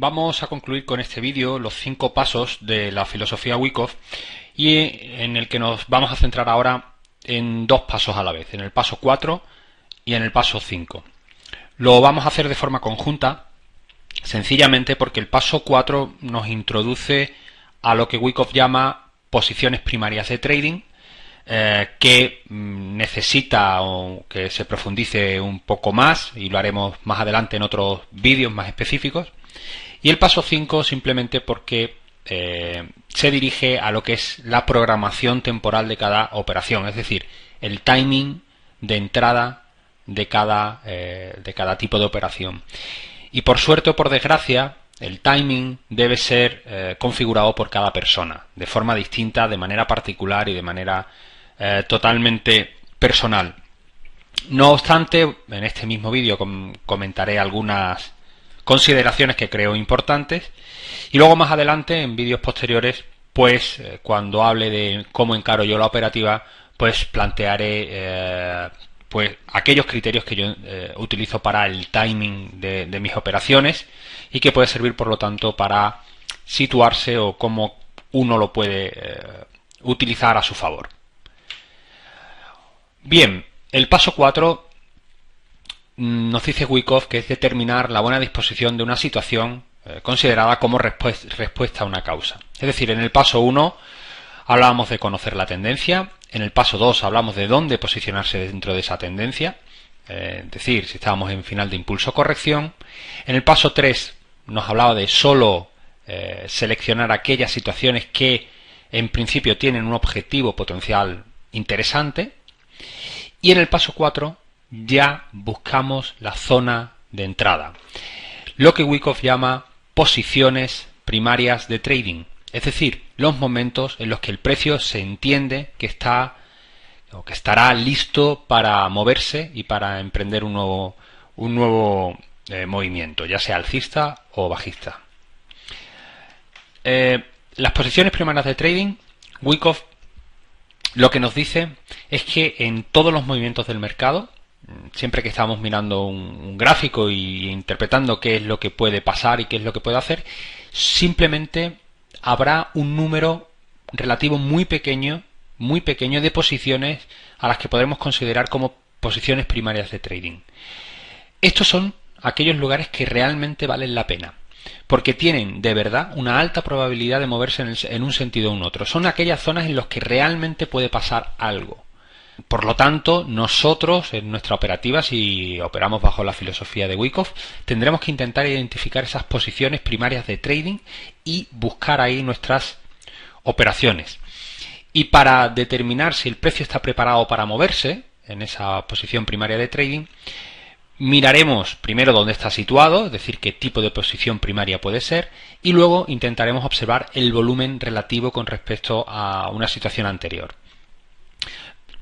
Vamos a concluir con este vídeo los 5 pasos de la filosofía Wyckoff y en el que nos vamos a centrar ahora en 2 pasos a la vez, en el paso 4 y en el paso 5. Lo vamos a hacer de forma conjunta, sencillamente porque el paso 4 nos introduce a lo que Wyckoff llama posiciones primarias de trading, que necesita que se profundice un poco más, y lo haremos más adelante en otros vídeos más específicos. Y el paso 5 simplemente porque se dirige a lo que es la programación temporal de cada operación, es decir, el timing de entrada de cada tipo de operación. Y por suerte o por desgracia, el timing debe ser configurado por cada persona, de forma distinta, de manera particular y de manera totalmente personal. No obstante, en este mismo vídeo comentaré algunas consideraciones que creo importantes, y luego más adelante, en vídeos posteriores, pues cuando hable de cómo encaro yo la operativa, pues plantearé pues aquellos criterios que yo utilizo para el timing de mis operaciones y que puede servir, por lo tanto, para situarse o cómo uno lo puede utilizar a su favor. Bien, el paso 4 nos dice Wyckoff que es determinar la buena disposición de una situación considerada como respuesta a una causa. Es decir, en el paso 1 hablábamos de conocer la tendencia, en el paso 2 hablamos de dónde posicionarse dentro de esa tendencia, es decir, si estábamos en final de impulso o corrección. En el paso 3 nos hablaba de solo seleccionar aquellas situaciones que en principio tienen un objetivo potencial interesante. Y en el paso 4 ya buscamos la zona de entrada, lo que Wyckoff llama posiciones primarias de trading, es decir, los momentos en los que el precio se entiende que está o que estará listo para moverse y para emprender un nuevo movimiento, ya sea alcista o bajista. Las posiciones primarias de trading, Wyckoff lo que nos dice es que en todos los movimientos del mercado, siempre que estamos mirando un gráfico y interpretando qué es lo que puede pasar y qué es lo que puede hacer, simplemente habrá un número relativo muy pequeño de posiciones a las que podremos considerar como posiciones primarias de trading. Estos son aquellos lugares que realmente valen la pena, porque tienen de verdad una alta probabilidad de moverse en un sentido o en otro. Son aquellas zonas en las que realmente puede pasar algo. Por lo tanto, nosotros en nuestra operativa, si operamos bajo la filosofía de Wyckoff, tendremos que intentar identificar esas posiciones primarias de trading y buscar ahí nuestras operaciones. Y para determinar si el precio está preparado para moverse en esa posición primaria de trading, miraremos primero dónde está situado, es decir, qué tipo de posición primaria puede ser, y luego intentaremos observar el volumen relativo con respecto a una situación anterior.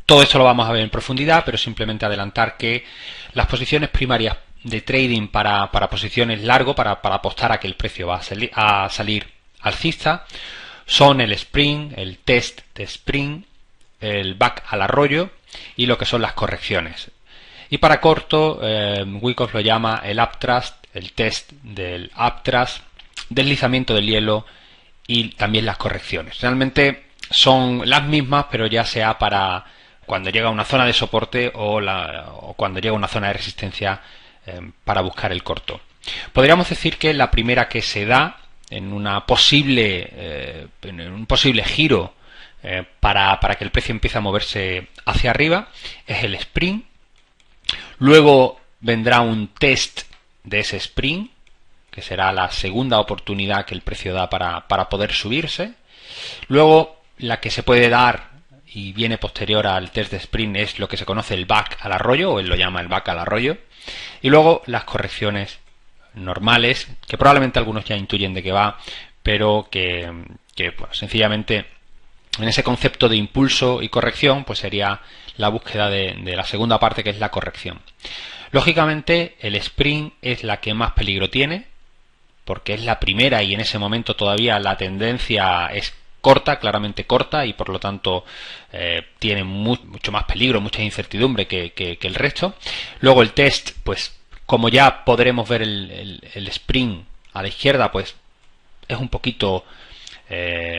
Todo esto lo vamos a ver en profundidad, pero simplemente adelantar que las posiciones primarias de trading para posiciones largo, para apostar a que el precio va a salir alcista, son el spring, el test de spring, el back al arroyo y lo que son las correcciones. Y para corto, Wyckoff lo llama el uptrust, el test del uptrust, deslizamiento del hielo y también las correcciones. Realmente son las mismas, pero ya sea para cuando llega a una zona de soporte o cuando llega a una zona de resistencia para buscar el corto. Podríamos decir que la primera que se da en un posible giro para que el precio empiece a moverse hacia arriba es el spring. Luego vendrá un test de ese spring, que será la segunda oportunidad que el precio da para poder subirse. Luego, la que se puede dar y viene posterior al test de spring es lo que se conoce el back al arroyo, o él lo llama el back al arroyo. Y luego las correcciones normales, que probablemente algunos ya intuyen de qué va, pero que bueno, sencillamente en ese concepto de impulso y corrección, pues sería la búsqueda de la segunda parte, que es la corrección. Lógicamente, el spring es la que más peligro tiene, porque es la primera y en ese momento todavía la tendencia es corta, claramente corta, y por lo tanto tiene mucho más peligro, mucha incertidumbre que el resto. Luego el test, pues como ya podremos ver el spring a la izquierda pues es un poquito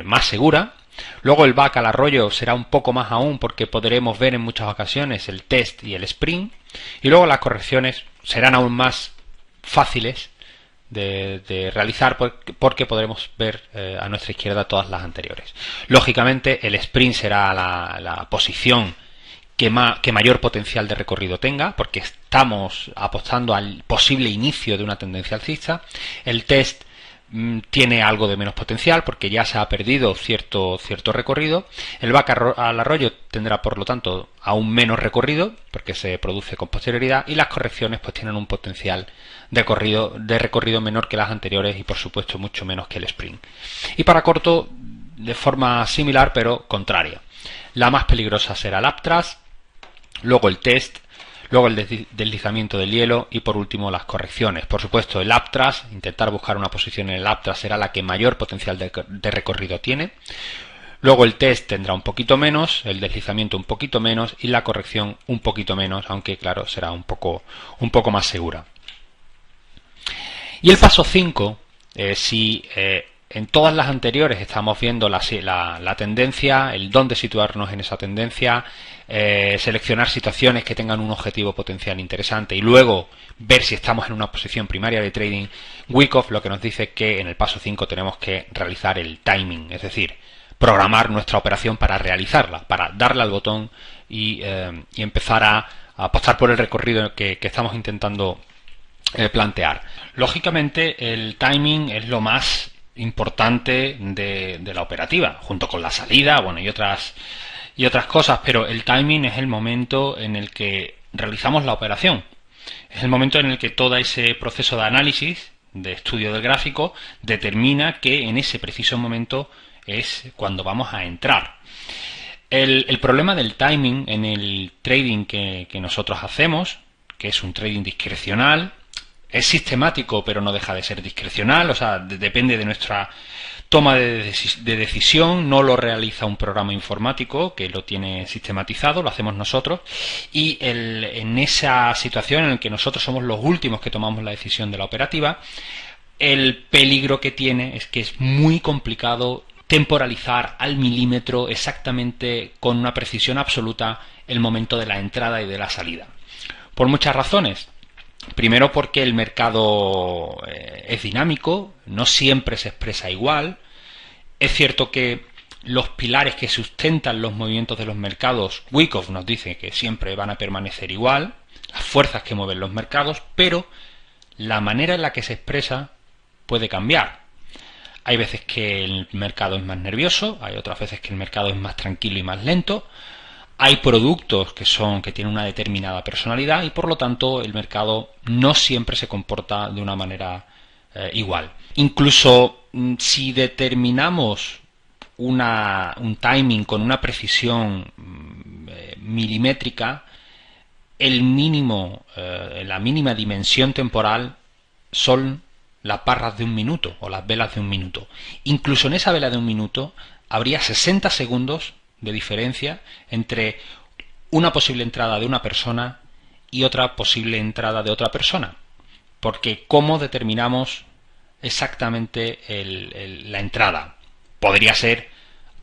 más segura. Luego el back al arroyo será un poco más aún porque podremos ver en muchas ocasiones el test y el sprint. Y luego las correcciones serán aún más fáciles de realizar porque podremos ver a nuestra izquierda todas las anteriores. Lógicamente el sprint será la posición que mayor potencial de recorrido tenga, porque estamos apostando al posible inicio de una tendencia alcista. El test tiene algo de menos potencial porque ya se ha perdido cierto recorrido. El back al arroyo tendrá por lo tanto aún menos recorrido porque se produce con posterioridad, y las correcciones pues tienen un potencial de recorrido menor que las anteriores y por supuesto mucho menos que el sprint. Y para corto de forma similar pero contraria. La más peligrosa será el upthrust, luego el test, luego el deslizamiento del hielo y por último las correcciones. Por supuesto el upthrust, intentar buscar una posición en el upthrust será la que mayor potencial de recorrido tiene. Luego el test tendrá un poquito menos, el deslizamiento un poquito menos y la corrección un poquito menos, aunque claro será un poco más segura. Y el paso 5, si en todas las anteriores estamos viendo la tendencia, el dónde situarnos en esa tendencia, seleccionar situaciones que tengan un objetivo potencial interesante y luego ver si estamos en una posición primaria de trading, Wyckoff lo que nos dice es que en el paso 5 tenemos que realizar el timing, es decir, programar nuestra operación para realizarla, para darle al botón y empezar a apostar por el recorrido que estamos intentando plantear. Lógicamente el timing es lo más importante de la operativa, junto con la salida, bueno, y otras cosas, pero el timing es el momento en el que realizamos la operación. Es el momento en el que todo ese proceso de análisis, de estudio del gráfico, determina que en ese preciso momento es cuando vamos a entrar. El problema del timing en el trading que nosotros hacemos, que es un trading discrecional, es sistemático pero no deja de ser discrecional, o sea, depende de nuestra toma de decisión, no lo realiza un programa informático que lo tiene sistematizado, lo hacemos nosotros, y en esa situación en la que nosotros somos los últimos que tomamos la decisión de la operativa, el peligro que tiene es que es muy complicado temporalizar al milímetro exactamente con una precisión absoluta el momento de la entrada y de la salida. Por muchas razones. Primero porque el mercado es dinámico, no siempre se expresa igual. Es cierto que los pilares que sustentan los movimientos de los mercados, Wyckoff nos dice que siempre van a permanecer igual, las fuerzas que mueven los mercados, pero la manera en la que se expresa puede cambiar. Hay veces que el mercado es más nervioso, hay otras veces que el mercado es más tranquilo y más lento. Hay productos que tienen una determinada personalidad y por lo tanto el mercado no siempre se comporta de una manera igual. Incluso si determinamos un timing con una precisión milimétrica, la mínima dimensión temporal son las barras de un minuto o las velas de un minuto. Incluso en esa vela de un minuto habría 60 segundos de diferencia entre una posible entrada de una persona y otra posible entrada de otra persona, porque ¿cómo determinamos exactamente la entrada? Podría ser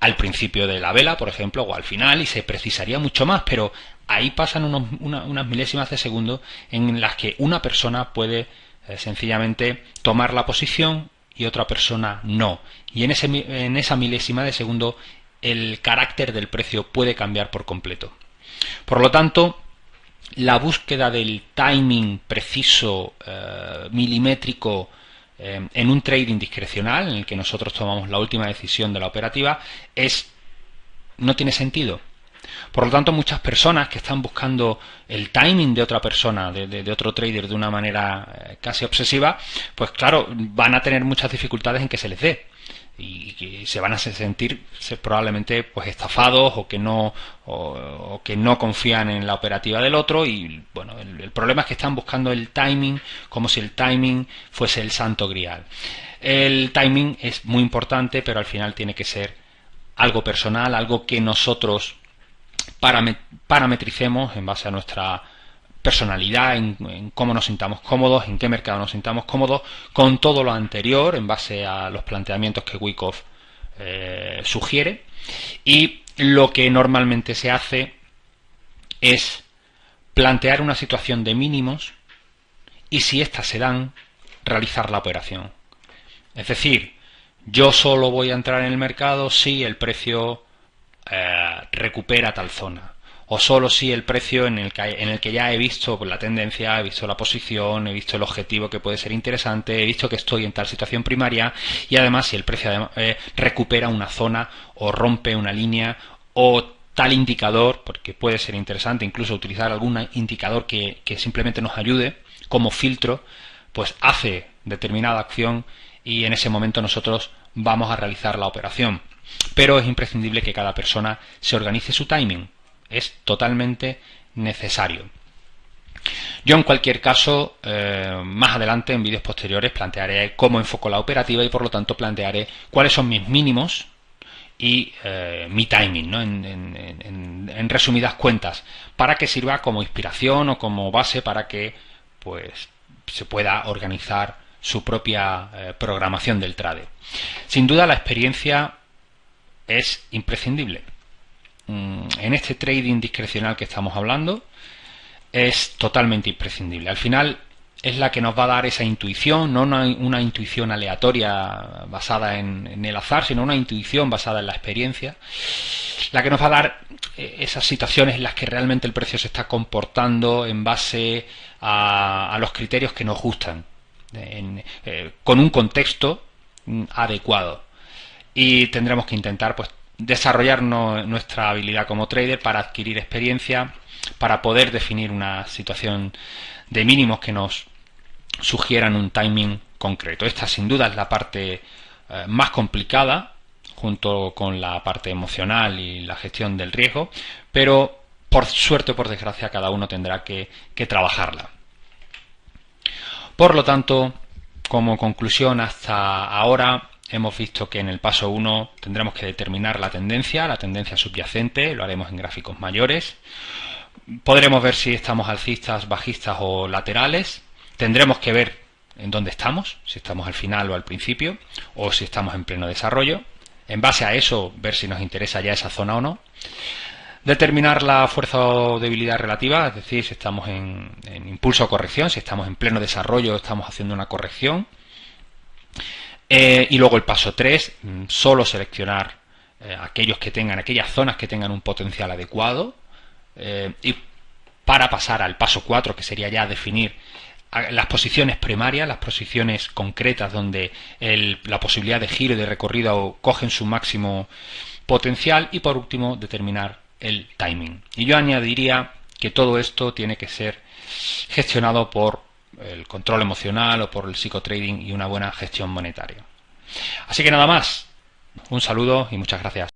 al principio de la vela, por ejemplo, o al final, y se precisaría mucho más, pero ahí pasan unas milésimas de segundo en las que una persona puede sencillamente tomar la posición y otra persona no, y en esa milésima de segundo el carácter del precio puede cambiar por completo. Por lo tanto, la búsqueda del timing preciso, milimétrico, en un trading discrecional, en el que nosotros tomamos la última decisión de la operativa, no tiene sentido. Por lo tanto, muchas personas que están buscando el timing de otra persona, de otro trader, de una manera casi obsesiva, pues claro, van a tener muchas dificultades en que se les dé. Y que se van a sentir probablemente pues estafados o que no confían en la operativa del otro, y bueno, el problema es que están buscando el timing como si el timing fuese el santo grial. El timing es muy importante, pero al final tiene que ser algo personal, algo que nosotros parametricemos en base a nuestra personalidad, en cómo nos sintamos cómodos, en qué mercado nos sintamos cómodos, con todo lo anterior en base a los planteamientos que Wyckoff sugiere. Y lo que normalmente se hace es plantear una situación de mínimos y, si éstas se dan, realizar la operación. Es decir, yo solo voy a entrar en el mercado si el precio recupera tal zona, o solo si el precio en el que ya he visto la tendencia, he visto la posición, he visto el objetivo que puede ser interesante, he visto que estoy en tal situación primaria, y además si el precio recupera una zona o rompe una línea o tal indicador, porque puede ser interesante incluso utilizar algún indicador que simplemente nos ayude como filtro, pues hace determinada acción y en ese momento nosotros vamos a realizar la operación. Pero es imprescindible que cada persona se organice su timing. Es totalmente necesario. Yo, en cualquier caso, más adelante en vídeos posteriores plantearé cómo enfoco la operativa y por lo tanto plantearé cuáles son mis mínimos y mi timing, ¿no? En resumidas cuentas, para que sirva como inspiración o como base para que pues se pueda organizar su propia programación del trade. Sin duda la experiencia es imprescindible. En este trading discrecional que estamos hablando es totalmente imprescindible. Al final es la que nos va a dar esa intuición, no una intuición aleatoria basada en el azar, sino una intuición basada en la experiencia, la que nos va a dar esas situaciones en las que realmente el precio se está comportando en base a los criterios que nos gustan, con un contexto adecuado. Y tendremos que intentar pues desarrollar nuestra habilidad como trader para adquirir experiencia, para poder definir una situación de mínimos que nos sugieran un timing concreto. Esta sin duda es la parte más complicada, junto con la parte emocional y la gestión del riesgo, pero por suerte o por desgracia cada uno tendrá que trabajarla. Por lo tanto, como conclusión, hasta ahora hemos visto que en el paso 1 tendremos que determinar la tendencia subyacente, lo haremos en gráficos mayores. Podremos ver si estamos alcistas, bajistas o laterales. Tendremos que ver en dónde estamos, si estamos al final o al principio, o si estamos en pleno desarrollo. En base a eso, ver si nos interesa ya esa zona o no. Determinar la fuerza o debilidad relativa, es decir, si estamos en impulso o corrección, si estamos en pleno desarrollo o estamos haciendo una corrección. Y luego el paso 3, solo seleccionar aquellas zonas que tengan un potencial adecuado. Y para pasar al paso 4, que sería ya definir las posiciones primarias, las posiciones concretas donde la posibilidad de giro y de recorrido cogen su máximo potencial, y por último determinar el timing. Y yo añadiría que todo esto tiene que ser gestionado por el control emocional o por el psicotrading y una buena gestión monetaria. Así que nada más, un saludo y muchas gracias.